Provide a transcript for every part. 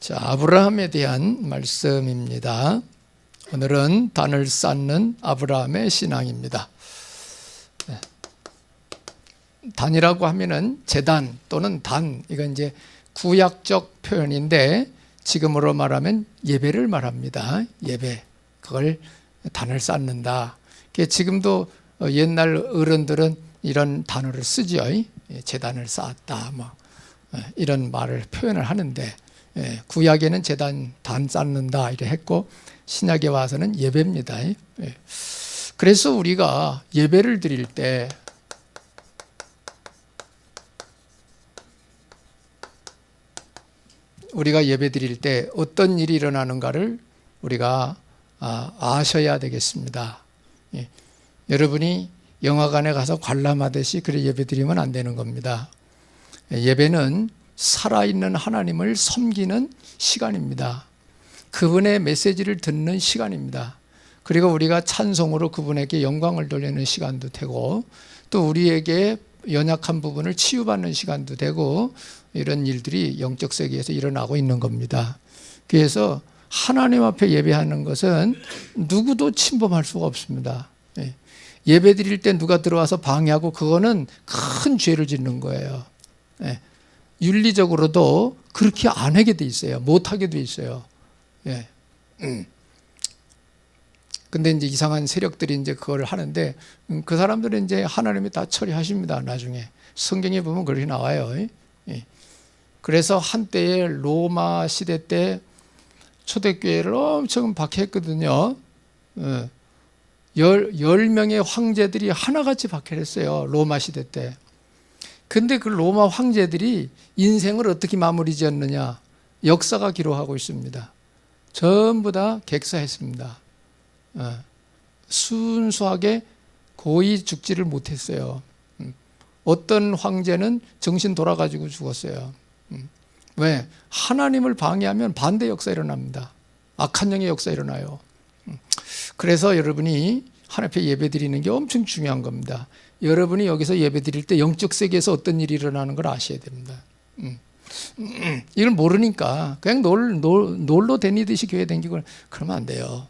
자, 아브라함에 대한 말씀입니다. 오늘은 단을 쌓는 아브라함의 신앙입니다. 단이라고 하면은 제단 또는 단, 이건 이제 구약적 표현인데 지금으로 말하면 예배를 말합니다. 예배, 그걸 단을 쌓는다. 지금도 옛날 어른들은 이런 단어를 쓰죠. 제단을 쌓았다, 뭐 이런 말을 표현을 하는데, 구약에는 제단 단 쌓는다 이렇게 했고 신약에 와서는 예배입니다. 그래서 우리가 예배를 드릴 때 어떤 일이 일어나는가를 우리가 아셔야 되겠습니다. 여러분이 영화관에 가서 관람하듯이 그래 예배 드리면 안 되는 겁니다. 예배는 살아있는 하나님을 섬기는 시간입니다. 그분의 메시지를 듣는 시간입니다. 그리고 우리가 찬송으로 그분에게 영광을 돌리는 시간도 되고, 또 우리에게 연약한 부분을 치유받는 시간도 되고, 이런 일들이 영적 세계에서 일어나고 있는 겁니다. 그래서 하나님 앞에 예배하는 것은 누구도 침범할 수가 없습니다. 예배 드릴 때 누가 들어와서 방해하고 그거는 큰 죄를 짓는 거예요. 윤리적으로도 그렇게 안 하게 돼 있어요. 못 하게 돼 있어요. 근데 이제 이상한 세력들이 이제 그걸 하는데, 그 사람들은 이제 하나님이 다 처리하십니다. 나중에 성경에 보면 그렇게 나와요. 그래서 한때에 로마 시대 때 초대교회를 엄청 박해했거든요. 10명의 황제들이 하나같이 박해했어요. 로마 시대 때. 근데 그 로마 황제들이 인생을 어떻게 마무리 지었느냐, 역사가 기록하고 있습니다. 전부 다 객사했습니다. 순수하게 고의 죽지를 못했어요. 어떤 황제는 정신 돌아가지고 죽었어요. 왜? 하나님을 방해하면 반대 역사 일어납니다. 악한 영의 역사 일어나요. 그래서 여러분이 하나님 앞에 예배 드리는 게 엄청 중요한 겁니다. 여러분이 여기서 예배 드릴 때 영적 세계에서 어떤 일이 일어나는 걸 아셔야 됩니다. 이걸 모르니까 그냥 놀러 다니듯이 교회 다니고 그러면 안 돼요.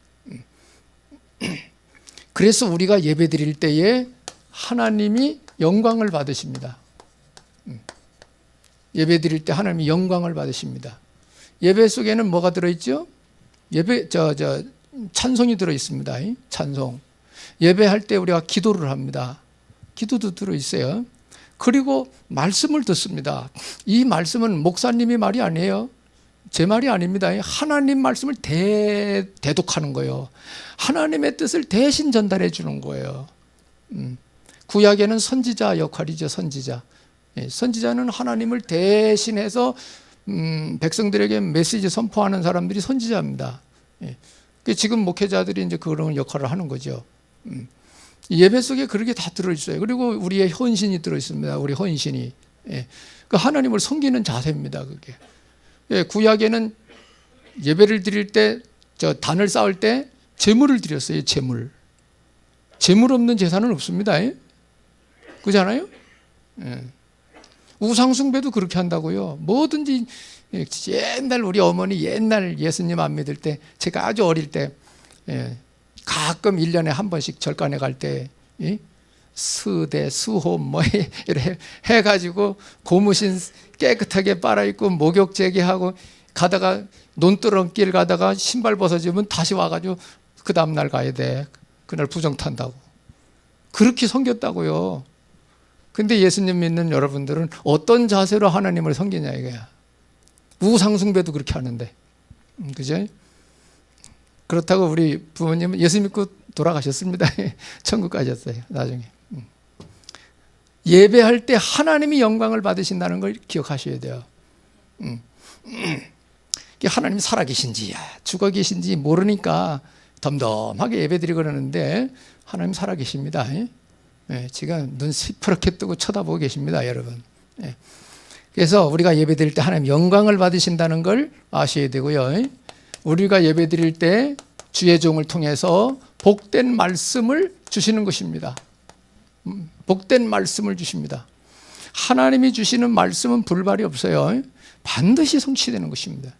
그래서 우리가 예배 드릴 때에 하나님이 영광을 받으십니다. 예배 드릴 때 하나님이 영광을 받으십니다. 예배 속에는 뭐가 들어있죠? 찬송이 들어있습니다. 찬송. 예배할 때 우리가 기도를 합니다. 기도도 들어있어요. 그리고 말씀을 듣습니다. 이 말씀은 목사님이 말이 아니에요. 제 말이 아닙니다. 하나님 말씀을 대독하는 거예요. 하나님의 뜻을 대신 전달해 주는 거예요. 구약에는 선지자 역할이죠. 선지자는 하나님을 대신해서 백성들에게 메시지 선포하는 사람들이 선지자입니다. 지금 목회자들이 이제 그런 역할을 하는 거죠. 예배 속에 그렇게 다 들어있어요. 그리고 우리의 헌신이 들어있습니다. 우리 헌신이. 그 하나님을 섬기는 자세입니다. 그게. 구약에는 예배를 드릴 때, 단을 쌓을 때 제물을 드렸어요. 제물 없는 제사는 없습니다. 그렇잖아요? 우상숭배도 그렇게 한다고요. 뭐든지 옛날 우리 어머니 옛날 예수님 안 믿을 때, 제가 아주 어릴 때 가끔 1년에 한 번씩 절간에 갈 때 스대, 수홈 뭐 이렇게 해가지고 고무신 깨끗하게 빨아입고 목욕 재개하고 가다가 논두렁길 가다가 신발 벗어지면 다시 와가지고 그 다음날 가야 돼. 그날 부정 탄다고. 그렇게 섬겼다고요. 근데 예수님 믿는 여러분들은 어떤 자세로 하나님을 섬기냐 이거야. 우상숭배도 그렇게 하는데. 그죠? 그렇다고 우리 부모님은 예수 믿고 돌아가셨습니다. 천국 가셨어요. 나중에. 예배할 때 하나님이 영광을 받으신다는 걸 기억하셔야 돼요. 하나님이 살아계신지 죽어 계신지 모르니까 덤덤하게 예배드리고 그러는데 하나님 살아계십니다. 지금 눈 시퍼렇게 뜨고 쳐다보고 계십니다. 여러분. 그래서 우리가 예배드릴 때 하나님 영광을 받으신다는 걸 아셔야 되고요. 우리가 예배드릴 때 주의 종을 통해서 복된 말씀을 주시는 것입니다. 복된 말씀을 주십니다. 하나님이 주시는 말씀은 불발이 없어요. 반드시 성취되는 것입니다.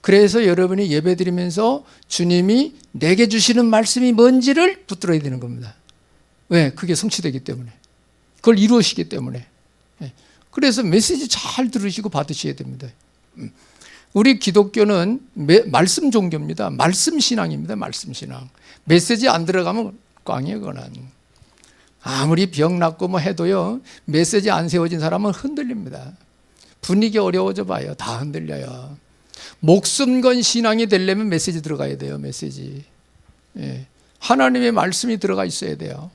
그래서 여러분이 예배드리면서 주님이 내게 주시는 말씀이 뭔지를 붙들어야 되는 겁니다. 왜? 그게 성취되기 때문에. 그걸 이루시기 때문에. 그래서 메시지 잘 들으시고 받으셔야 됩니다. 우리 기독교는 말씀 종교입니다. 말씀 신앙입니다. 말씀 신앙. 메시지 안 들어가면 꽝이에요, 그거는. 아무리 병 낫고 뭐 해도요, 메시지 안 세워진 사람은 흔들립니다. 분위기 어려워져 봐요. 다 흔들려요. 목숨 건 신앙이 되려면 메시지 들어가야 돼요, 메시지. 예. 하나님의 말씀이 들어가 있어야 돼요.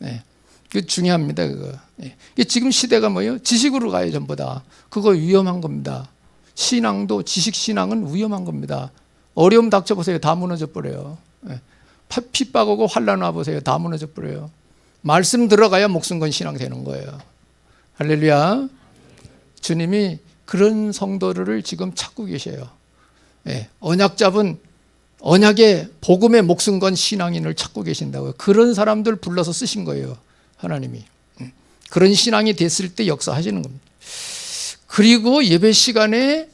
예. 그게 중요합니다, 그거. 예. 지금 시대가 뭐예요? 지식으로 가요, 전부 다. 그거 위험한 겁니다. 신앙도, 지식 신앙은 위험한 겁니다. 어려움 닥쳐보세요. 다 무너져 버려요. 예. 핍박 오고 환란 와보세요. 다 무너져 버려요. 말씀 들어가야 목숨 건 신앙 되는 거예요. 할렐루야. 주님이 그런 성도들을 지금 찾고 계셔요. 예. 언약 잡은, 언약의 복음에 목숨 건 신앙인을 찾고 계신다고요. 그런 사람들 불러서 쓰신 거예요, 하나님이. 그런 신앙이 됐을 때 역사하시는 겁니다. 그리고 예배 시간에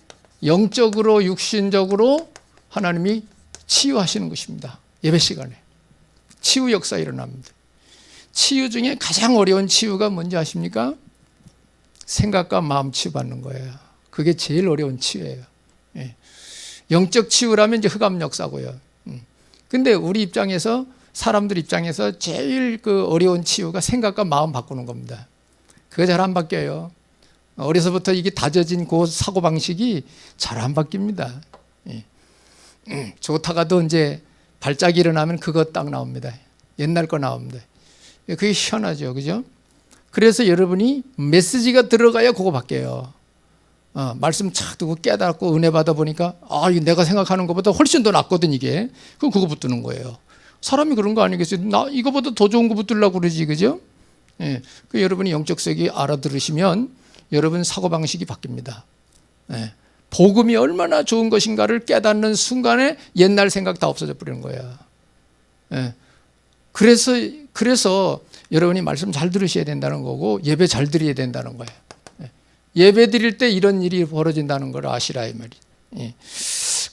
영적으로 육신적으로 하나님이 치유하시는 것입니다. 예배 시간에 치유 역사 일어납니다. 치유 중에 가장 어려운 치유가 뭔지 아십니까? 생각과 마음 치유받는 거예요. 그게 제일 어려운 치유예요. 예. 영적 치유라면 이제 흑암 역사고요. 근데 우리 입장에서, 사람들 입장에서 제일 그 어려운 치유가 생각과 마음 바꾸는 겁니다. 그거 잘 안 바뀌어요. 어려서부터 이게 다져진 그 사고방식이 잘 안 바뀝니다. 좋다가도 이제 발작이 일어나면 그거 딱 나옵니다. 옛날 거 나옵니다. 그게 희한하죠. 그죠? 그래서 여러분이 메시지가 들어가야 그거 바뀌어요. 말씀 착 두고 깨닫고 은혜 받아보니까, 이게 내가 생각하는 것보다 훨씬 더 낫거든, 이게. 그럼 그거 붙드는 거예요. 사람이 그런 거 아니겠어요? 나 이거보다 더 좋은 거 붙들려고 그러지, 그죠? 예. 그 여러분이 영적 세계 알아들으시면 여러분 사고방식이 바뀝니다. 예. 복음이 얼마나 좋은 것인가를 깨닫는 순간에 옛날 생각 다 없어져 버리는 거예요. 예. 그래서 여러분이 말씀 잘 들으셔야 된다는 거고, 예배 잘 드려야 된다는 거예요. 예. 예배 드릴 때 이런 일이 벌어진다는 걸 아시라, 이 말이. 예.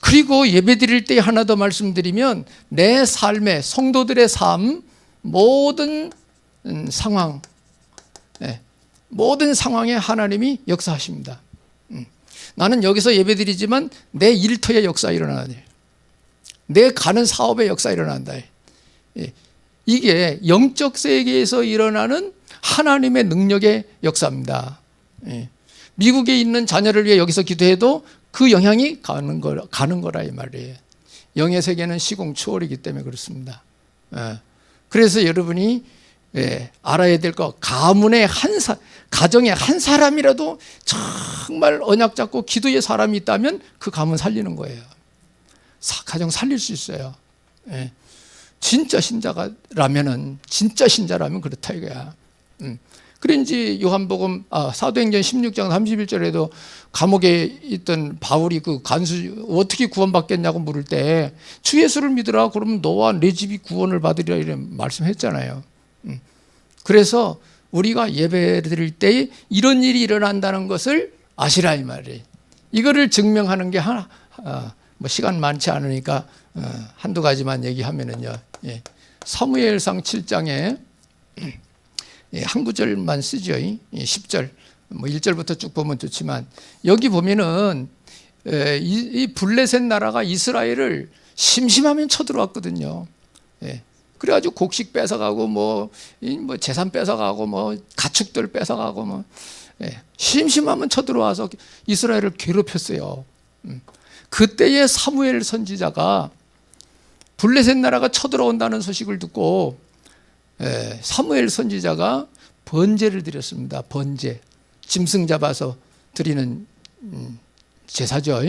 그리고 예배 드릴 때 하나 더 말씀드리면, 내 삶의, 성도들의 삶, 모든 상황, 예. 모든 상황에 하나님이 역사하십니다. 나는 여기서 예배드리지만 내 일터에 역사 일어나야 돼. 내 가는 사업에 역사 일어난다. 예. 이게 영적 세계에서 일어나는 하나님의 능력의 역사입니다. 예. 미국에 있는 자녀를 위해 여기서 기도해도 그 영향이 가는 거라 이 말이에요. 영의 세계는 시공초월이기 때문에 그렇습니다. 예. 그래서 여러분이 알아야 될 거, 가정에 한 사람이라도 정말 언약 잡고 기도의 사람이 있다면 그 가문 살리는 거예요. 가정 살릴 수 있어요. 진짜 신자라면 그렇다 이거야. 그런지 요한복음 사도행전 16장 31절에도 감옥에 있던 바울이 그 간수 어떻게 구원받겠냐고 물을 때 주 예수를 믿으라 그러면 너와 내 집이 구원을 받으리라 이런 말씀했잖아요. 그래서 우리가 예배 드릴 때 이런 일이 일어난다는 것을 아시라 이 말이에요. 이거를 증명하는 게 뭐 시간 많지 않으니까 한두 가지만 얘기하면은요. 사무엘상 7장에 한 구절만 쓰죠. 10절, 뭐 1절부터 쭉 보면 좋지만 여기 보면은 이 블레셋 나라가 이스라엘을 심심하면 쳐들어왔거든요. 그래가지고 곡식 뺏어가고 뭐 재산 뺏어가고 뭐 가축들 뺏어가고 심심하면 쳐들어와서 이스라엘을 괴롭혔어요. 그때의 사무엘 선지자가 블레셋 나라가 쳐들어온다는 소식을 듣고 사무엘 선지자가 번제를 드렸습니다. 번제, 짐승 잡아서 드리는 제사죠.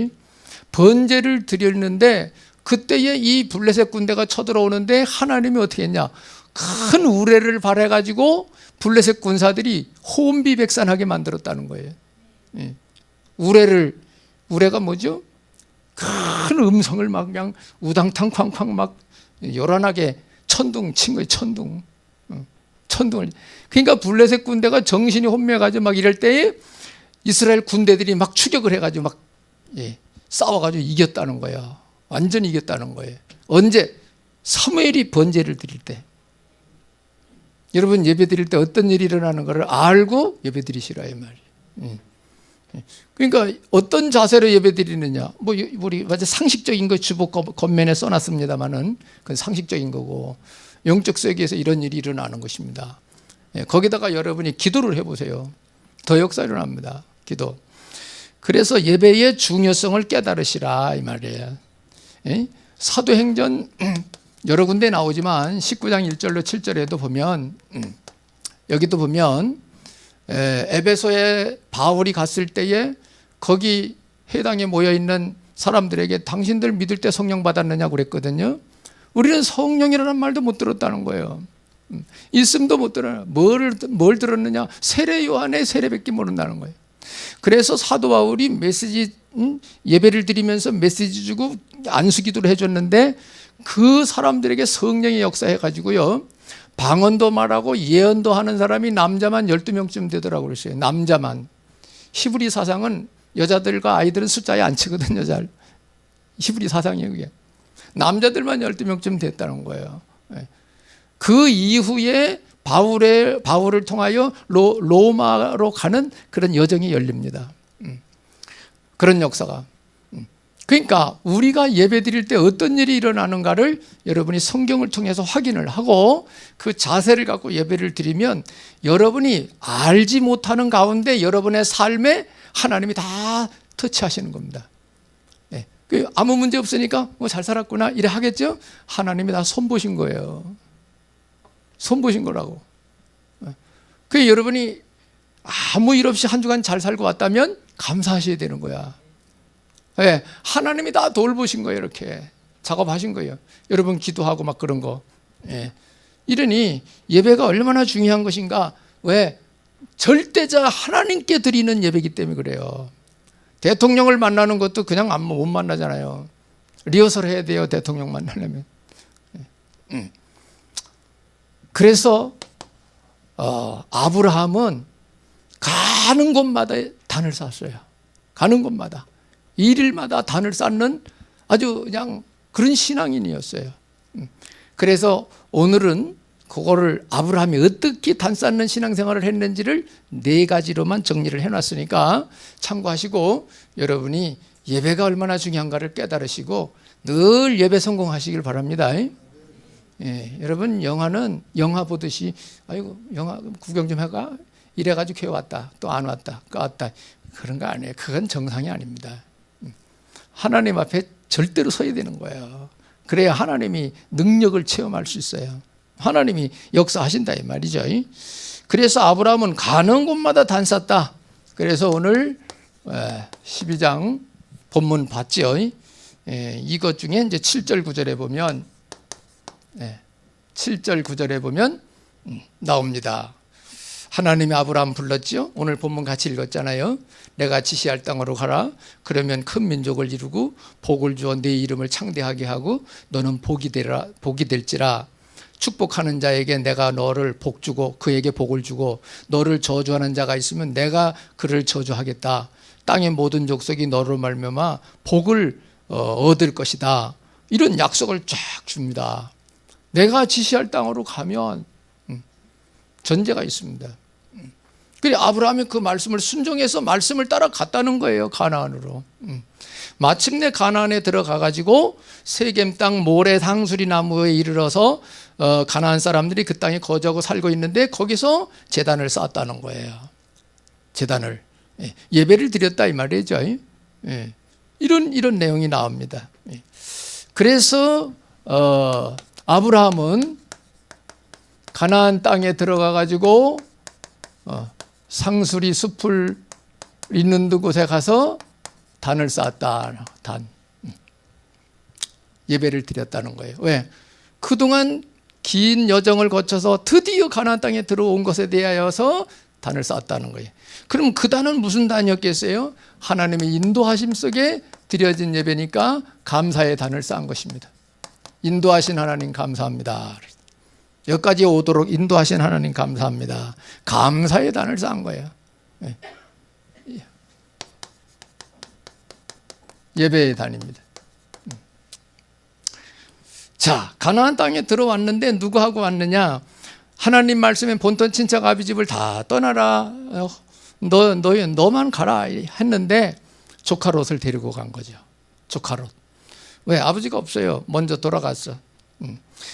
번제를 드렸는데 그때에 이 블레셋 군대가 쳐들어오는데 하나님이 어떻게 했냐, 큰 우레를 발해가지고 블레셋 군사들이 혼비백산하게 만들었다는 거예요. 우레가 뭐죠? 큰 음성을 막 그냥 우당탕 쾅쾅 막 요란하게 천둥 친 거예요. 천둥을. 그러니까 블레셋 군대가 정신이 혼미해가지고 막 이럴 때에 이스라엘 군대들이 막 추격을 해가지고 막 싸워가지고 이겼다는 거예요. 완전히 이겼다는 거예요. 언제? 사무엘이 번제를 드릴 때. 여러분 예배 드릴 때 어떤 일이 일어나는 것을 알고 예배 드리시라 이 말이에요. 그러니까 어떤 자세로 예배 드리느냐. 뭐 우리 맞아 상식적인 거 주복 겉면에 써놨습니다만은 그건 상식적인 거고 영적 세계에서 이런 일이 일어나는 것입니다. 거기다가 여러분이 기도를 해보세요. 더 역사 일어납니다. 기도. 그래서 예배의 중요성을 깨달으시라 이 말이에요. 사도행전 여러 군데 나오지만 19장 1절로 7절에도 보면 여기도 보면 에베소에 바울이 갔을 때에 거기 해당에 모여있는 사람들에게 당신들 믿을 때 성령 받았느냐고 그랬거든요. 우리는 성령이라는 말도 못 들었다는 거예요. 있음도 못 들어요. 뭘 들었느냐? 세례 요한의 세례밖에 모른다는 거예요. 그래서 사도 바울이 메시지 예배를 드리면서 메시지 주고 안수기도를 해줬는데 그 사람들에게 성령이 역사해 가지고요 방언도 말하고 예언도 하는 사람이 남자만 12명쯤 되더라고요. 그랬어요. 남자만. 히브리 사상은 여자들과 아이들은 숫자에 안 치거든요. 잘. 히브리 사상이에요. 그게. 남자들만 12명쯤 됐다는 거예요. 그 이후에 바울을 통하여 로마로 가는 그런 여정이 열립니다. 그런 역사가. 그러니까 우리가 예배 드릴 때 어떤 일이 일어나는가를 여러분이 성경을 통해서 확인을 하고 그 자세를 갖고 예배를 드리면 여러분이 알지 못하는 가운데 여러분의 삶에 하나님이 다 터치하시는 겁니다. 아무 문제 없으니까 뭐 잘 살았구나 이래 하겠죠? 하나님이 다 손보신 거예요. 손보신 거라고. 그 여러분이 아무 일 없이 한 주간 잘 살고 왔다면 감사하셔야 되는 거야. 하나님이 다 돌보신 거예요. 이렇게 작업하신 거예요. 여러분 기도하고 막 그런 거. 이러니 예배가 얼마나 중요한 것인가. 왜? 절대자 하나님께 드리는 예배이기 때문에 그래요. 대통령을 만나는 것도 그냥 못 만나잖아요. 리허설 해야 돼요. 대통령 만나려면. 그래서 아브라함은 가는 곳마다 단을 쌓았어요. 가는 곳마다. 일일마다 단을 쌓는 아주 그냥 그런 신앙인이었어요. 그래서 오늘은 그거를 아브라함이 어떻게 단 쌓는 신앙생활을 했는지를 4가지로만 정리를 해놨으니까 참고하시고 여러분이 예배가 얼마나 중요한가를 깨달으시고 늘 예배 성공하시길 바랍니다. 여러분 영화 보듯이 아이고 영화 구경 좀 해가 이래가지고 교회 왔다 또 안 왔다 또 왔다 그런 거 아니에요. 그건 정상이 아닙니다. 하나님 앞에 절대로 서야 되는 거예요. 그래야 하나님이 능력을 체험할 수 있어요. 하나님이 역사하신다 이 말이죠. 그래서 아브라함은 가는 곳마다 단 쌓았다. 그래서 오늘 12장 본문 봤죠. 이것 중에 이제 7절 9절에 보면 7절 9절에 보면 나옵니다. 하나님이 아브라함 불렀죠. 오늘 본문 같이 읽었잖아요. 내가 지시할 땅으로 가라. 그러면 큰 민족을 이루고 복을 주어 네 이름을 창대하게 하고 너는 복이 될지라. 축복하는 자에게 내가 너를 복 주고 그에게 복을 주고 너를 저주하는 자가 있으면 내가 그를 저주하겠다. 땅의 모든 족속이 너로 말미암아 복을 얻을 것이다. 이런 약속을 쫙 줍니다. 내가 지시할 땅으로 가면 전제가 있습니다. 그래 아브라함이 그 말씀을 순종해서 말씀을 따라갔다는 거예요. 가나안으로. 마침내 가나안에 들어가 가지고 세겜 땅 모래 상수리 나무에 이르러서 가나안 사람들이 그 땅에 거주하고 살고 있는데 거기서 제단을 쌓았다는 거예요. 제단을 예배를 드렸다 이 말이죠. 이런 내용이 나옵니다. 그래서 아브라함은 가나안 땅에 들어가 가지고 상수리 숲을 있는 곳에 가서 단을 쌓았다. 단. 예배를 드렸다는 거예요. 왜? 그동안 긴 여정을 거쳐서 드디어 가나안 땅에 들어온 것에 대하여서 단을 쌓았다는 거예요. 그럼 그 단은 무슨 단이었겠어요? 하나님의 인도하심 속에 드려진 예배니까 감사의 단을 쌓은 것입니다. 인도하신 하나님 감사합니다. 여기까지 오도록 인도하신 하나님 감사합니다. 감사의 단을 쌓은 거예요. 예배의 단입니다. 자, 가나안 땅에 들어왔는데 누구하고 왔느냐? 하나님 말씀에 본토 친척 아비 집을 다 떠나라. 너만 가라 했는데 조카 롯을 데리고 간 거죠. 조카 롯. 왜? 아버지가 없어요. 먼저 돌아갔어.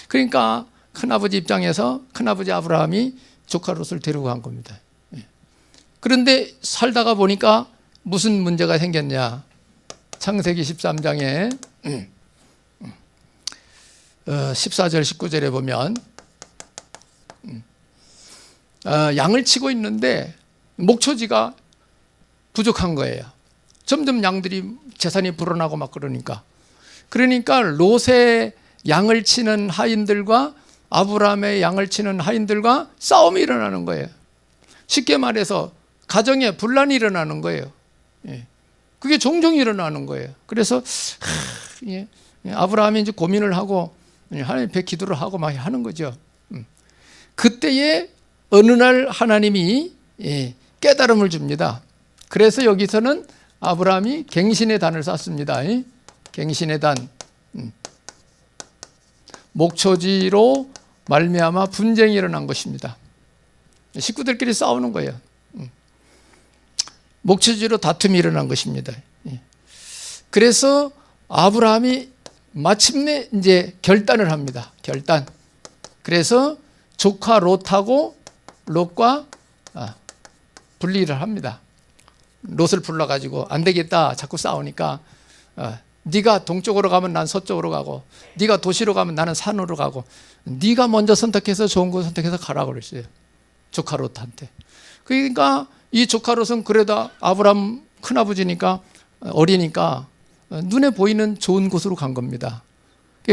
그러니까 큰아버지 입장에서 큰아버지 아브라함이 조카 롯을 데리고 간 겁니다. 그런데 살다가 보니까 무슨 문제가 생겼냐? 창세기 13장에 14절 19절에 보면 양을 치고 있는데 목초지가 부족한 거예요. 점점 양들이 재산이 불어나고 막 그러니까 롯의 양을 치는 하인들과 아브라함의 양을 치는 하인들과 싸움이 일어나는 거예요. 쉽게 말해서 가정에 분란이 일어나는 거예요. 그게 종종 일어나는 거예요. 그래서 아브라함이 이제 고민을 하고 하나님 앞에 기도를 하고 막 하는 거죠. 그때에 어느 날 하나님이 깨달음을 줍니다. 그래서 여기서는 아브라함이 갱신의 단을 쌓습니다. 갱신의 단. 목초지로 말미암아 분쟁이 일어난 것입니다. 식구들끼리 싸우는 거예요. 목초지로 다툼이 일어난 것입니다. 그래서 아브라함이 마침내 이제 결단을 합니다. 결단. 그래서 조카 롯하고 롯과 분리를 합니다. 롯을 불러가지고 안 되겠다 자꾸 싸우니까 네가 동쪽으로 가면 난 서쪽으로 가고 네가 도시로 가면 나는 산으로 가고 네가 먼저 선택해서 좋은 거 선택해서 가라고 그랬어요. 조카 롯한테. 그러니까 이 조카 롯은 그래도 아브라함 큰아버지니까 어리니까 눈에 보이는 좋은 곳으로 간 겁니다.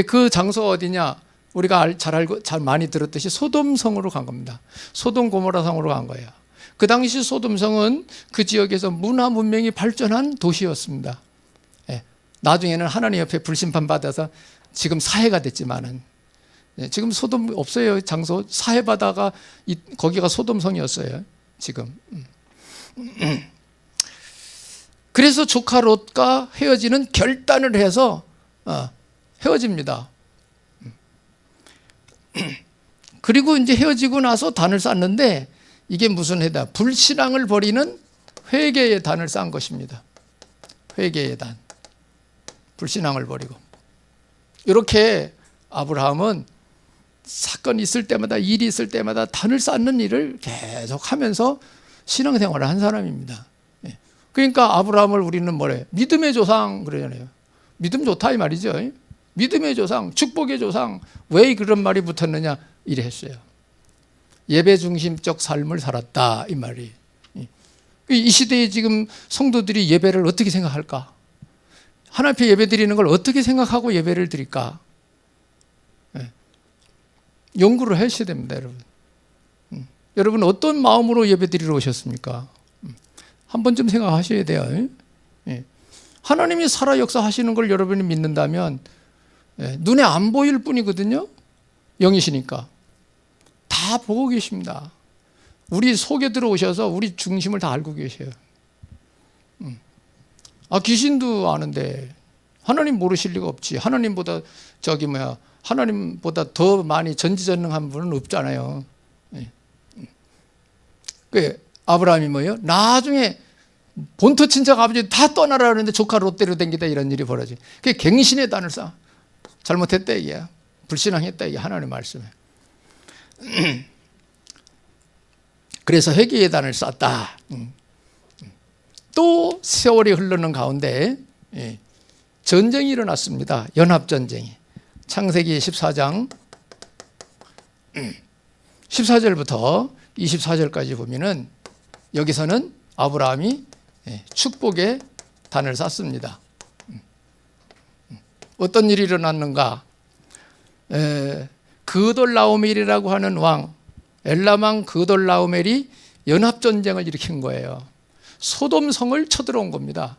그 장소가 어디냐? 우리가 잘 많이 들었듯이 소돔성으로 간 겁니다. 소돔 고모라 성으로 간 거예요. 그 당시 소돔성은 그 지역에서 문화 문명이 발전한 도시였습니다. 나중에는 하나님 옆에 불심판 받아서 지금 사해가 됐지만은 지금 소돔 없어요. 장소 사해바다가 거기가 소돔성이었어요. 지금. 그래서 조카 롯과 헤어지는 결단을 해서 헤어집니다. 그리고 이제 헤어지고 나서 단을 쌓는데 이게 무슨 해다? 불신앙을 버리는 회개의 단을 쌓은 것입니다. 회개의 단. 불신앙을 버리고. 이렇게 아브라함은 사건이 있을 때마다 일이 있을 때마다 단을 쌓는 일을 계속 하면서 신앙생활을 한 사람입니다. 그러니까 아브라함을 우리는 뭐래? 믿음의 조상 그러잖아요. 믿음 좋다 이 말이죠. 믿음의 조상, 축복의 조상. 왜 그런 말이 붙었느냐? 이래 했어요. 예배 중심적 삶을 살았다 이 말이. 이 시대에 지금 성도들이 예배를 어떻게 생각할까? 하나님 앞에 예배 드리는 걸 어떻게 생각하고 예배를 드릴까? 연구를 하셔야 됩니다, 여러분. 여러분 어떤 마음으로 예배 드리러 오셨습니까? 한 번쯤 생각하셔야 돼요. 하나님이 살아 역사하시는 걸 여러분이 믿는다면 눈에 안 보일 뿐이거든요. 영이시니까. 다 보고 계십니다. 우리 속에 들어오셔서 우리 중심을 다 알고 계셔요. 귀신도 아는데 하나님 모르실 리가 없지. 하나님보다 하나님보다 더 많이 전지전능한 분은 없잖아요. 아브라함이 뭐예요? 나중에 본토 친척 아버지 다 떠나라 그러는데 조카 롯데로 댕기다 이런 일이 벌어지. 그게 갱신의 단을 쌓아. 잘못했다 이게. 불신앙했다 이게 하나님의 말씀에. 그래서 회개의 단을 쌓았다. 또 세월이 흐르는 가운데 전쟁이 일어났습니다. 연합전쟁이. 창세기 14장 14절부터 24절까지 보면은 여기서는 아브라함이 축복의 단을 쌓습니다. 어떤 일이 일어났는가? 그돌라오멜이라고 하는 왕, 엘람 그돌라오멜이 연합전쟁을 일으킨 거예요. 소돔성을 쳐들어온 겁니다.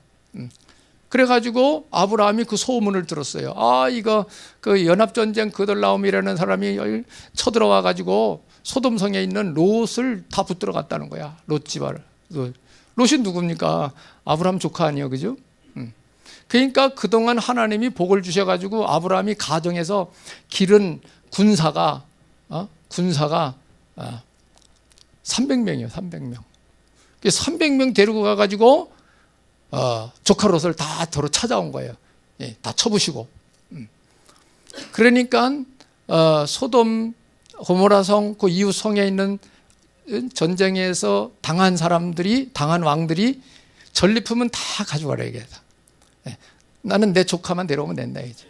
그래가지고 아브라함이 그 소문을 들었어요. 이거 그 연합전쟁 그돌라오멜이라는 사람이 쳐들어와가지고 소돔성에 있는 롯을 다 붙들어 갔다는 거야. 롯 집안을. 롯이 누굽니까? 아브라함 조카 아니에요, 그죠? 그러니까 그동안 하나님이 복을 주셔가지고 아브라함이 가정에서 기른 군사가 300명이에요. 300명. 300명 데리고 가가지고 조카 롯을 다 도로 찾아온 거예요. 예, 다 쳐부시고. 그러니까 소돔 고모라성 그 이웃 성에 있는 전쟁에서 당한 왕들이 전리품은 다 가져가라 이게다. 예, 나는 내 조카만 데려오면 된다 이제.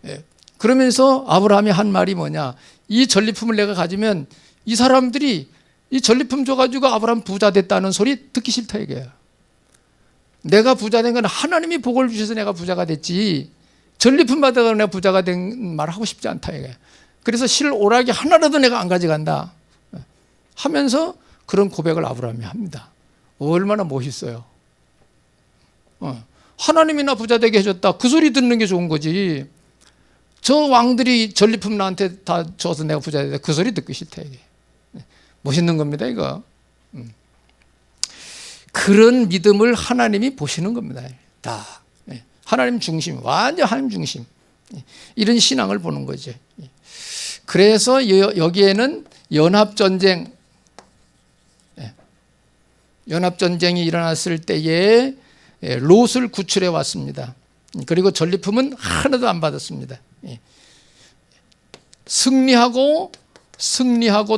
예, 그러면서 아브라함이 한 말이 뭐냐? 이 전리품을 내가 가지면 이 사람들이 이 전리품 줘가지고 아브라함 부자 됐다는 소리 듣기 싫다 이게요. 내가 부자 된 건 하나님이 복을 주셔서 내가 부자가 됐지, 전리품 받아서 내가 부자가 된 말 하고 싶지 않다 이게. 그래서 실 오락이 하나라도 내가 안 가져간다 하면서 그런 고백을 아브라함이 합니다. 얼마나 멋있어요. 하나님이 나 부자 되게 해줬다, 그 소리 듣는 게 좋은 거지. 저 왕들이 전리품 나한테 다 줘서 내가 부자 되다, 그 소리 듣기 싫다 이게. 멋있는 겁니다 이거. 그런 믿음을 하나님이 보시는 겁니다. 다 하나님 중심, 완전 하나님 중심, 이런 신앙을 보는 거죠. 그래서 여기에는 연합전쟁이 일어났을 때에 롯을 구출해 왔습니다. 그리고 전리품은 하나도 안 받았습니다. 승리하고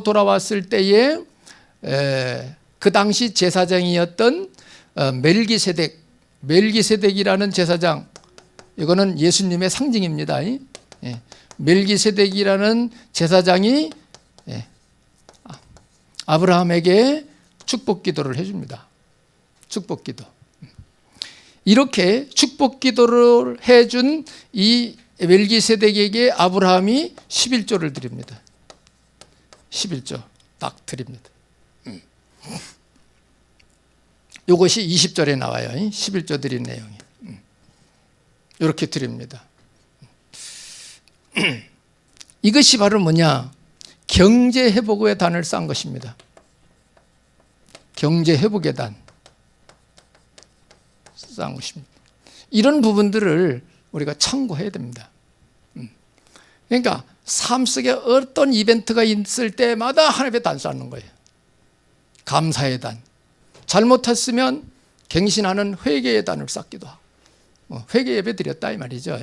돌아왔을 때에 그 당시 제사장이었던 멜기세덱이라는 제사장, 이거는 예수님의 상징입니다. 멜기세덱이라는 제사장이 아브라함에게 축복 기도를 해줍니다. 축복 기도. 이렇게 축복 기도를 해준 이 멜기세덱에게 아브라함이 11조를 드립니다. 11조 딱 드립니다. 이것이 20절에 나와요. 11조 드린 내용이. 이렇게 드립니다. 이것이 바로 뭐냐? 경제 회복의 단을 쌓은 것입니다. 경제 회복의 단 쌓은 것입니다. 이런 부분들을 우리가 참고해야 됩니다. 그러니까 삶 속에 어떤 이벤트가 있을 때마다 하나님의 단 쌓는 거예요. 감사의 단. 잘못했으면 갱신하는 회개의 단을 쌓기도 하고, 회개 예배 드렸다 이 말이죠.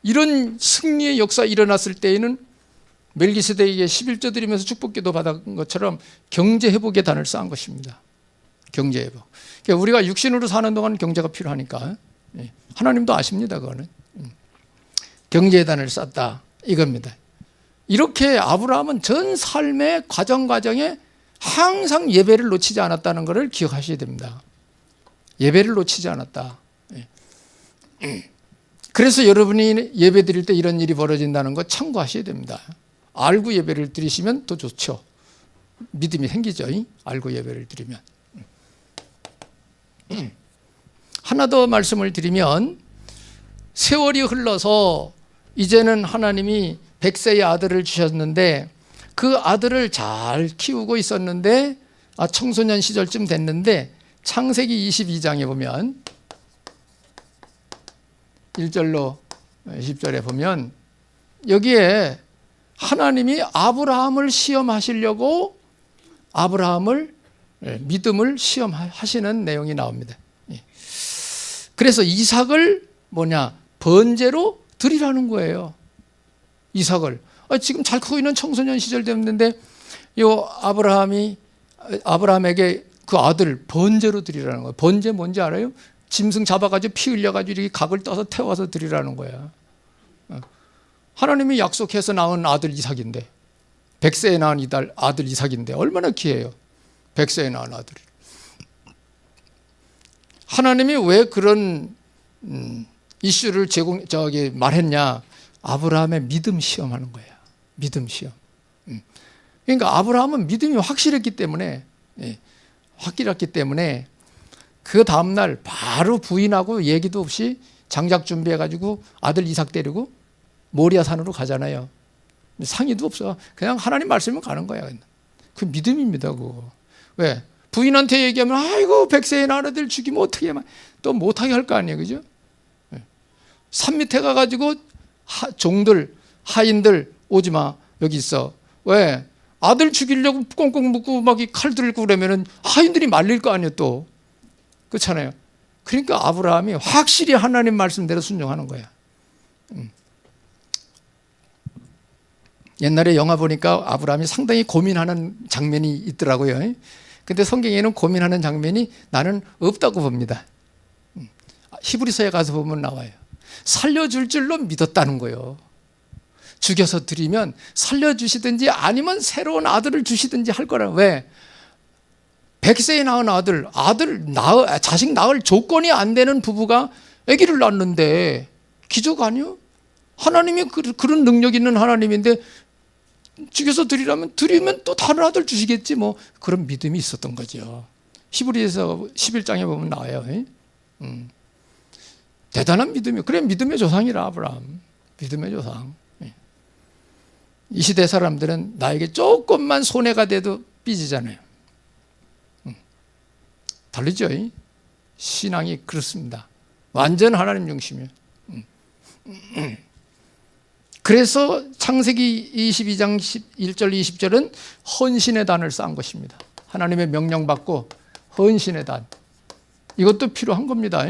이런 승리의 역사 일어났을 때에는 멜기세덱에게 11조 드리면서 축복기도 받은 것처럼 경제 회복의 단을 쌓은 것입니다. 경제 회복. 그러니까 우리가 육신으로 사는 동안 경제가 필요하니까 하나님도 아십니다. 그거는 경제의 단을 쌓았다 이겁니다. 이렇게 아브라함은 전 삶의 과정에 항상 예배를 놓치지 않았다는 것을 기억하셔야 됩니다. 예배를 놓치지 않았다. 그래서 여러분이 예배 드릴 때 이런 일이 벌어진다는 거 참고하셔야 됩니다. 알고 예배를 드리시면 더 좋죠. 믿음이 생기죠. 알고 예배를 드리면. 하나 더 말씀을 드리면, 세월이 흘러서 이제는 하나님이 100세의 아들을 주셨는데 그 아들을 잘 키우고 있었는데 청소년 시절쯤 됐는데 창세기 22장에 보면 1절로 20절에 보면 여기에 하나님이 아브라함을 시험하시려고 아브라함을 믿음을 시험하시는 내용이 나옵니다. 그래서 이삭을 번제로 드리라는 거예요. 이삭을. 지금 잘 크고 있는 청소년 시절 됐는데 아브라함에게 그 아들 번제로 드리라는 거예요. 번제 뭔지 알아요? 짐승 잡아가지고 피 흘려가지고 이렇게 각을 떠서 태워서 드리라는 거야. 하나님이 약속해서 낳은 아들 이삭인데, 100세에 낳은 아들 이삭인데 얼마나 귀해요. 100세에 낳은 아들. 하나님이 왜 그런 이슈를 말했냐? 아브라함의 믿음 시험하는 거예요. 믿음 시험. 그러니까 아브라함은 믿음이 확실했기 때문에 그 다음날 바로 부인하고 얘기도 없이 장작 준비해가지고 아들 이삭 데리고 모리아 산으로 가잖아요. 상의도 없어. 그냥 하나님 말씀을 가는 거야. 그 믿음입니다. 그거. 왜? 부인한테 얘기하면 아이고 100세의 아들 죽이면 어떻게 해. 또 못하게 할 거 아니에요, 그죠? 산 밑에 가가지고 종들, 하인들 오지 마, 여기 있어. 왜? 아들 죽이려고 꽁꽁 묶고 막 이 칼 들고 그러면은 하인들이 말릴 거 아니에요, 또. 그렇잖아요. 그러니까 아브라함이 확실히 하나님 말씀대로 순종하는 거야. 옛날에 영화 보니까 아브라함이 상당히 고민하는 장면이 있더라고요. 근데 성경에는 고민하는 장면이 나는 없다고 봅니다. 히브리서에 가서 보면 나와요. 살려줄 줄로 믿었다는 거예요. 죽여서 드리면 살려주시든지 아니면 새로운 아들을 주시든지 할 거라. 왜? 100세에 낳은 자식 낳을 조건이 안 되는 부부가 아기를 낳는데 기적 아니요? 하나님이 그런 능력 있는 하나님인데 죽여서 드리면 또 다른 아들 주시겠지 뭐, 그런 믿음이 있었던 거죠. 히브리서 11장에 보면 나와요. 대단한 믿음이에요. 그래, 믿음의 조상이라 아브라함. 믿음의 조상. 이 시대 사람들은 나에게 조금만 손해가 돼도 삐지잖아요. 다르죠? 신앙이 그렇습니다. 완전 하나님 중심이에요. 그래서 창세기 22장 1절 20절은 헌신의 단을 쌓은 것입니다. 하나님의 명령받고 헌신의 단. 이것도 필요한 겁니다.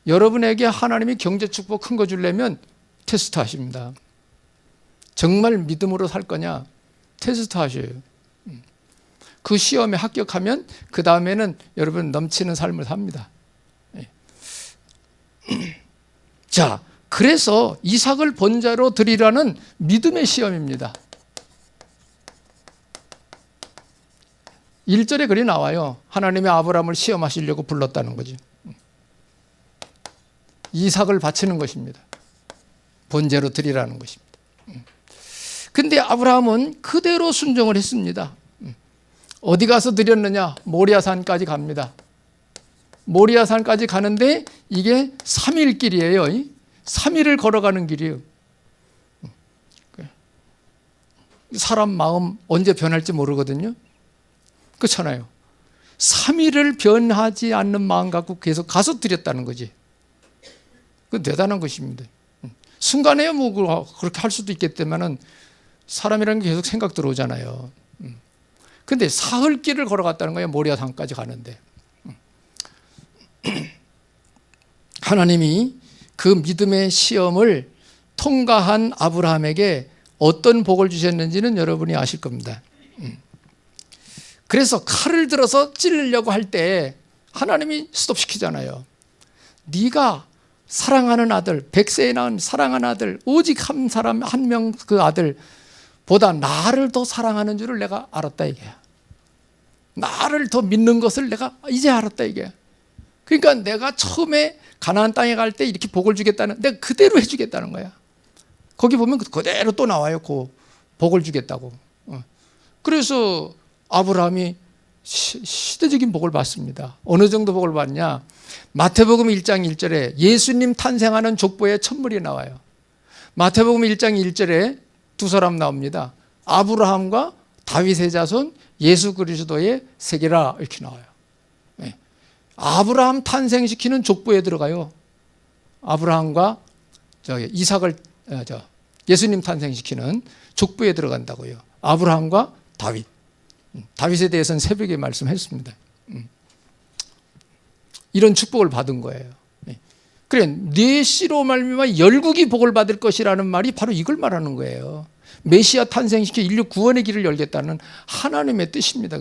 여러분에게 하나님이 경제 축복 큰 거 주려면 테스트 하십니다. 정말 믿음으로 살 거냐? 테스트 하셔요. 그 시험에 합격하면 그 다음에는 여러분 넘치는 삶을 삽니다. 자, 그래서 이삭을 번제로 드리라는 믿음의 시험입니다. 1절에 글이 나와요. 하나님이 아브라함을 시험하시려고 불렀다는 거죠. 이삭을 바치는 것입니다. 번제로 드리라는 것입니다. 근데 아브라함은 그대로 순종을 했습니다. 어디 가서 드렸느냐? 모리아산까지 갑니다. 모리아산까지 가는데 이게 3일 길이에요. 3일을 걸어가는 길이에요. 사람 마음 언제 변할지 모르거든요. 그렇잖아요. 3일을 변하지 않는 마음 갖고 계속 가서 드렸다는 거지. 그 대단한 것입니다. 순간에 뭐 그렇게 할 수도 있겠지만은 사람이라는 게 계속 생각 들어오잖아요. 근데 사흘 길을 걸어갔다는 거예요. 모리아산까지 가는데. 하나님이 그 믿음의 시험을 통과한 아브라함에게 어떤 복을 주셨는지는 여러분이 아실 겁니다. 그래서 칼을 들어서 찌르려고 할 때 하나님이 스톱시키잖아요. 네가 사랑하는 아들, 100세에 낳은 사랑하는 아들, 오직 한 사람 한 명 그 아들보다 나를 더 사랑하는 줄을 내가 알았다 이게. 나를 더 믿는 것을 내가 이제 알았다 이게. 그러니까 내가 처음에 가나안 땅에 갈 때 이렇게 복을 주겠다는, 내가 그대로 해주겠다는 거야. 거기 보면 그대로 또 나와요. 그 복을 주겠다고. 그래서 아브라함이 시대적인 복을 받습니다. 어느 정도 복을 받냐? 마태복음 1장 1절에 예수님 탄생하는 족보에 천물이 나와요. 마태복음 1장 1절에 두 사람 나옵니다. 아브라함과 다윗의 자손 예수 그리스도의 세계라 이렇게 나와요. 아브라함 탄생시키는 족보에 들어가요. 아브라함과 이삭을 예수님 탄생시키는 족보에 들어간다고요. 아브라함과 다윗. 다윗에 대해서는 새벽에 말씀했습니다. 이런 축복을 받은 거예요. 그래, 네 씨로 말미암아 열국이 복을 받을 것이라는 말이 바로 이걸 말하는 거예요. 메시아 탄생시켜 인류 구원의 길을 열겠다는 하나님의 뜻입니다.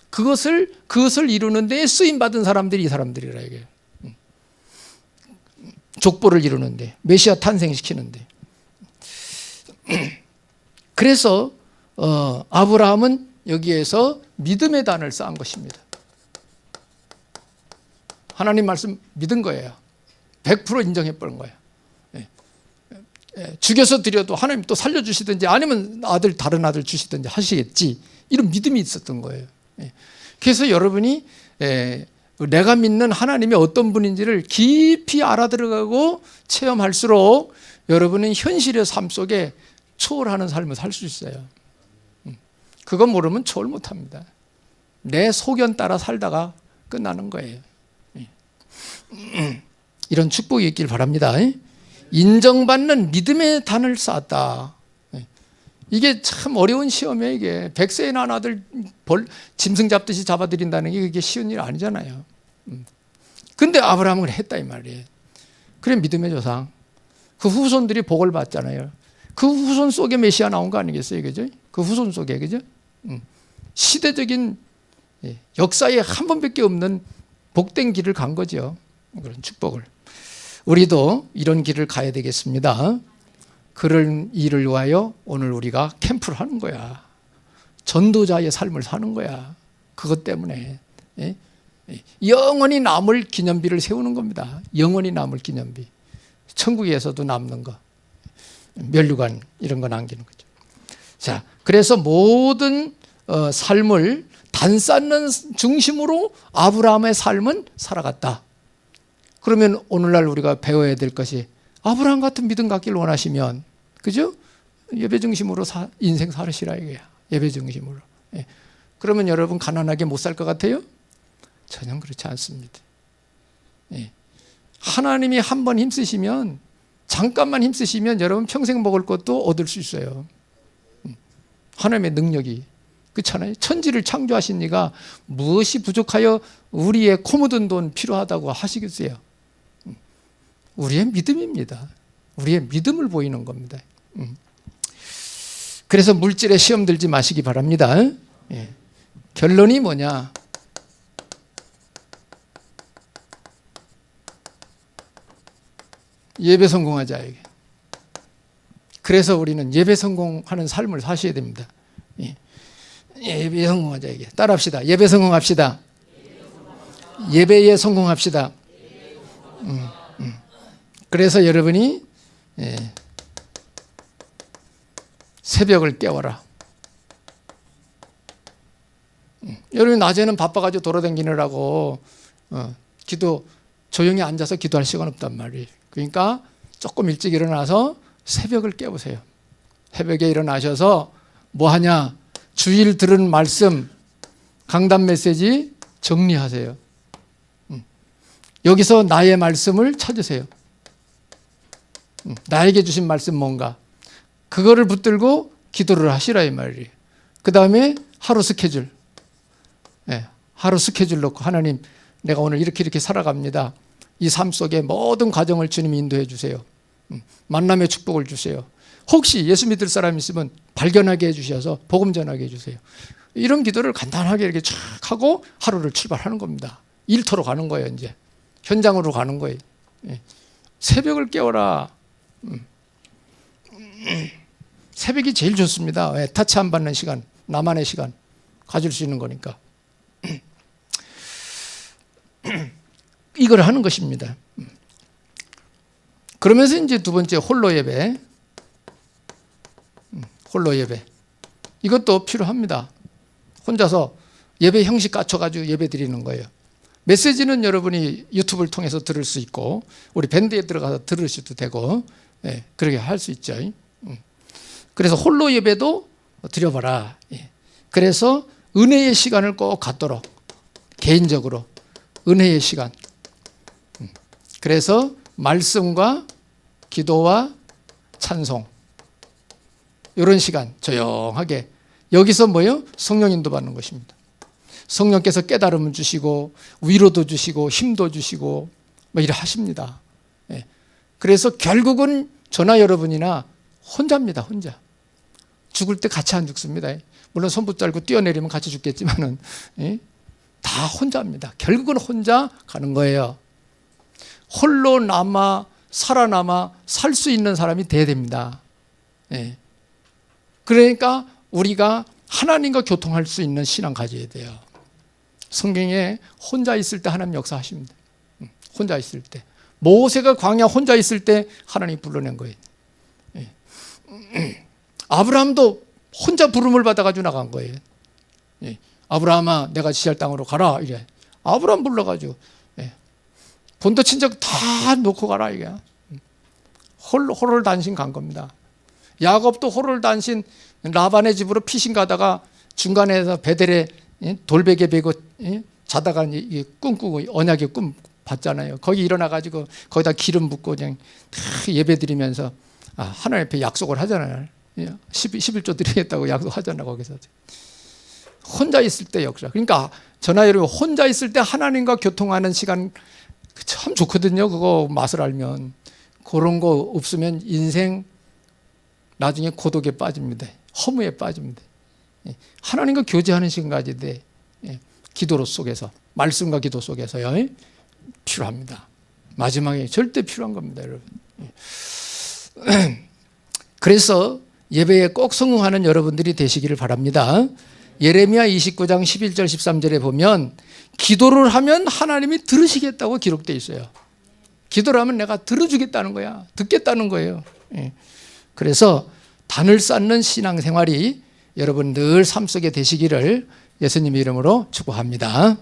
그것을 이루는 데 쓰임 받은 사람들이 이 사람들이라 이게. 족보를 이루는데, 메시아 탄생시키는데. 그래서 아브라함은 여기에서 믿음의 단을 쌓은 것입니다. 하나님 말씀 믿은 거예요. 100% 인정해 버린 거예요. 죽여서 드려도 하나님 또 살려주시든지 아니면 다른 아들 주시든지 하시겠지. 이런 믿음이 있었던 거예요. 그래서 여러분이 내가 믿는 하나님이 어떤 분인지를 깊이 알아들어가고 체험할수록 여러분은 현실의 삶 속에 초월하는 삶을 살 수 있어요. 그거 모르면 초월 못합니다. 내 소견 따라 살다가 끝나는 거예요. 이런 축복이 있길 바랍니다. 인정받는 믿음의 단을 쌓았다. 이게 참 어려운 시험이에요. 이게 100세에 난 아들 짐승 잡듯이 잡아들인다는 게 이게 쉬운 일 아니잖아요. 근데 아브라함은 했다 이 말이에요. 그래 믿음의 조상. 그 후손들이 복을 받잖아요. 그 후손 속에 메시아 나온 거 아니겠어요, 그죠? 그 후손 속에, 그죠? 시대적인 역사에 한 번밖에 없는 복된 길을 간 거죠. 그런 축복을. 우리도 이런 길을 가야 되겠습니다. 그런 일을 위하여 오늘 우리가 캠프를 하는 거야. 전도자의 삶을 사는 거야. 그것 때문에 영원히 남을 기념비를 세우는 겁니다. 영원히 남을 기념비. 천국에서도 남는 거. 면류관 이런 거 남기는 거죠. 자, 그래서 모든 삶을 단 쌓는 중심으로 아브라함의 삶은 살아갔다. 그러면 오늘날 우리가 배워야 될 것이 아브라함 같은 믿음 갖기를 원하시면, 그죠? 예배 중심으로 인생 살으시라 이거야. 예배 중심으로. 그러면 여러분 가난하게 못 살 것 같아요? 전혀 그렇지 않습니다. 하나님이 한 번 힘쓰시면, 잠깐만 힘쓰시면 여러분 평생 먹을 것도 얻을 수 있어요. 하나님의 능력이. 그렇잖아요. 천지를 창조하신 이가 무엇이 부족하여 우리의 코 묻은 돈 필요하다고 하시겠어요? 우리의 믿음입니다. 우리의 믿음을 보이는 겁니다. 그래서 물질에 시험 들지 마시기 바랍니다. 결론이 뭐냐? 예배 성공하자. 그래서 우리는 예배 성공하는 삶을 사셔야 됩니다. 예배 성공하자. 이게 따라합시다. 예배 성공합시다. 예배에 성공합시다. 그래서 여러분이 새벽을 깨워라. 여러분 낮에는 바빠가지고 돌아다니느라고 기도 조용히 앉아서 기도할 시간 없단 말이에요. 그러니까 조금 일찍 일어나서 새벽을 깨우세요. 새벽에 일어나셔서 뭐 하냐? 주일 들은 말씀, 강단 메시지 정리하세요. 여기서 나의 말씀을 찾으세요. 나에게 주신 말씀 뭔가. 그거를 붙들고 기도를 하시라 이 말이에요. 그 다음에 하루 스케줄. 하루 스케줄 놓고 하나님 내가 오늘 이렇게 살아갑니다. 이 삶 속에 모든 과정을 주님이 인도해 주세요. 만남의 축복을 주세요. 혹시 예수 믿을 사람 있으면 발견하게 해주셔서 복음 전하게 해주세요. 이런 기도를 간단하게 이렇게 쫙 하고 하루를 출발하는 겁니다. 일터로 가는 거예요. 이제 현장으로 가는 거예요. 새벽을 깨워라. 새벽이 제일 좋습니다. 타치 안 받는 시간, 나만의 시간 가질 수 있는 거니까. 이걸 하는 것입니다. 그러면서 이제 두 번째 홀로 예배. 홀로 예배. 이것도 필요합니다. 혼자서 예배 형식 갖춰가지고 예배 드리는 거예요. 메시지는 여러분이 유튜브를 통해서 들을 수 있고, 우리 밴드에 들어가서 들으셔도 되고, 그렇게 할 수 있죠. 그래서 홀로 예배도 드려봐라. 그래서 은혜의 시간을 꼭 갖도록, 개인적으로 은혜의 시간. 그래서 말씀과 기도와 찬송, 이런 시간 조용하게, 여기서 뭐예요? 성령 인도 받는 것입니다. 성령께서 깨달음을 주시고 위로도 주시고 힘도 주시고 뭐 이래 하십니다. 그래서 결국은 저나 여러분이나 혼자입니다. 혼자. 죽을 때 같이 안 죽습니다. 물론 손 붙잡고 뛰어내리면 같이 죽겠지만은 다 혼자입니다. 결국은 혼자 가는 거예요. 홀로 남아 살아남아 살 수 있는 사람이 돼야 됩니다. 그러니까 우리가 하나님과 교통할 수 있는 신앙 가져야 돼요. 성경에 혼자 있을 때 하나님 역사하십니다. 혼자 있을 때. 모세가 광야 혼자 있을 때 하나님이 불러낸 거예요. 아브라함도 혼자 부름을 받아가지고 나간 거예요. 아브라함아 내가 지시할 땅으로 가라 이래. 아브라함 불러가지고 본토 친척 다 놓고 가라 이게. 홀을 단신 간 겁니다. 야곱도 홀을 단신 라반의 집으로 피신 가다가 중간에서 베델에 돌베개 베고 자다가 꿈꾸고 언약의 꿈 봤잖아요. 거기 일어나가지고 거기다 기름 붓고 그냥 다 예배 드리면서 하나님 앞에 약속을 하잖아요. 11조 드리겠다고 약속하잖아요. 거기서 혼자 있을 때 역사. 그러니까 저나 여러분 혼자 있을 때 하나님과 교통하는 시간 참 좋거든요. 그거 맛을 알면. 그런 거 없으면 인생 나중에 고독에 빠집니다. 허무에 빠집니다. 하나님과 교제하는 시간 가져야 돼. 기도 속에서, 말씀과 기도 속에서요. 필요합니다. 마지막에 절대 필요한 겁니다, 여러분. 그래서 예배에 꼭 성공하는 여러분들이 되시기를 바랍니다. 예레미야 29장 11절 13절에 보면 기도를 하면 하나님이 들으시겠다고 기록되어 있어요. 기도를 하면 내가 들어주겠다는 거야. 듣겠다는 거예요. 그래서 단을 쌓는 신앙생활이 여러분 늘 삶 속에 되시기를 예수님 이름으로 축복합니다.